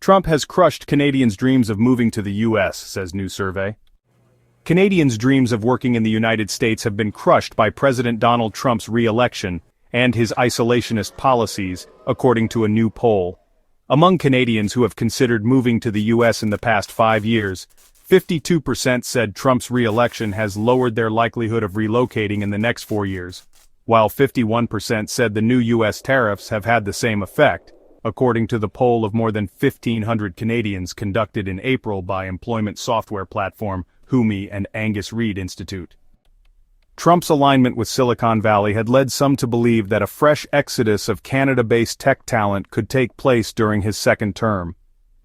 Trump has crushed Canadians' dreams of moving to the U.S., says new survey. Canadians' dreams of working in the United States have been crushed by President Donald Trump's re-election and his isolationist policies, according to a new poll. Among Canadians who have considered moving to the U.S. in the past 5 years, 52% said Trump's re-election has lowered their likelihood of relocating in the next 4 years, while 51% said the new U.S. tariffs have had the same effect, according to the poll of more than 1,500 Canadians conducted in April by employment software platform Humi and Angus Reid Institute. Trump's alignment with Silicon Valley had led some to believe that a fresh exodus of Canada-based tech talent could take place during his second term.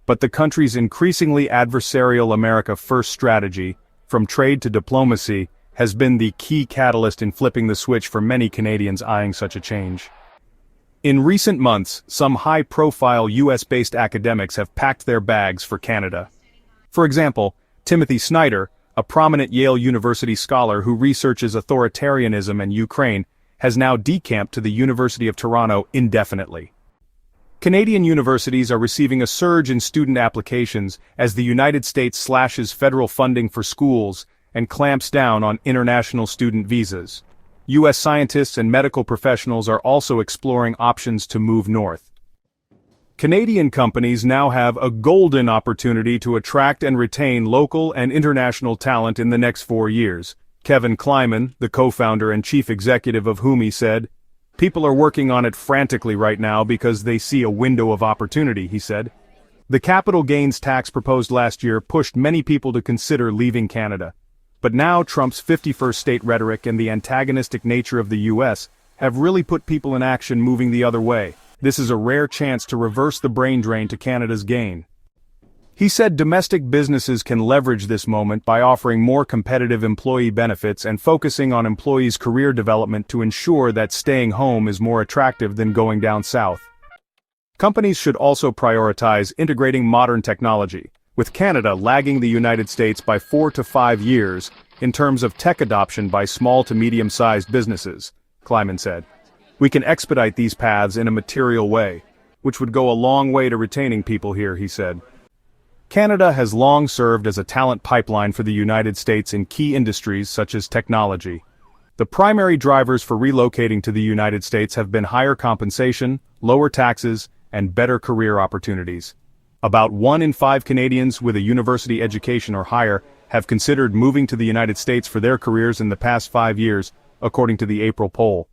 But the country's increasingly adversarial America First strategy, from trade to diplomacy, has been the key catalyst in flipping the switch for many Canadians eyeing such a change. In recent months, some high-profile US-based academics have packed their bags for Canada. For example, Timothy Snyder, a prominent Yale University scholar who researches authoritarianism and Ukraine, has now decamped to the University of Toronto indefinitely. Canadian universities are receiving a surge in student applications as the United States slashes federal funding for schools and clamps down on international student visas. U.S. scientists and medical professionals are also exploring options to move north. Canadian companies now have a golden opportunity to attract and retain local and international talent in the next 4 years. Kevin Kleiman, the co-founder and chief executive of Humi, said, "People are working on it frantically right now because they see a window of opportunity," he said. The capital gains tax proposed last year pushed many people to consider leaving Canada. But now Trump's 51st state rhetoric and the antagonistic nature of the U.S. have really put people in action moving the other way. This is a rare chance to reverse the brain drain to Canada's gain. He said domestic businesses can leverage this moment by offering more competitive employee benefits and focusing on employees' career development to ensure that staying home is more attractive than going down south. Companies should also prioritize integrating modern technology, with Canada lagging the United States by 4 to 5 years in terms of tech adoption by small to medium-sized businesses, Kleiman said. "We can expedite these paths in a material way, which would go a long way to retaining people here," he said. Canada has long served as a talent pipeline for the United States in key industries such as technology. The primary drivers for relocating to the United States have been higher compensation, lower taxes, and better career opportunities. About 1 in 5 Canadians with a university education or higher have considered moving to the United States for their careers in the past 5 years, according to the April poll.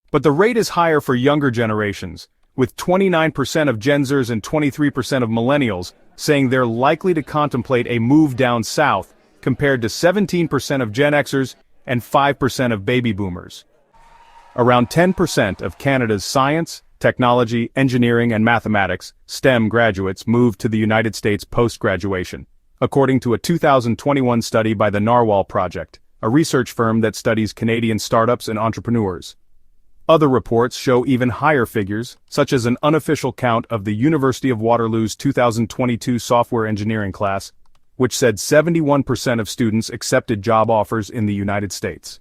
But the rate is higher for younger generations, with 29% of Gen Zers and 23% of millennials saying they're likely to contemplate a move down south, compared to 17% of Gen Xers and 5% of baby boomers. Around 10% of Canada's science, technology, engineering, and mathematics (STEM) graduates moved to the United States post-graduation, according to a 2021 study by the Narwhal Project, a research firm that studies Canadian startups and entrepreneurs. Other reports show even higher figures, such as an unofficial count of the University of Waterloo's 2022 software engineering class, which said 71% of students accepted job offers in the United States.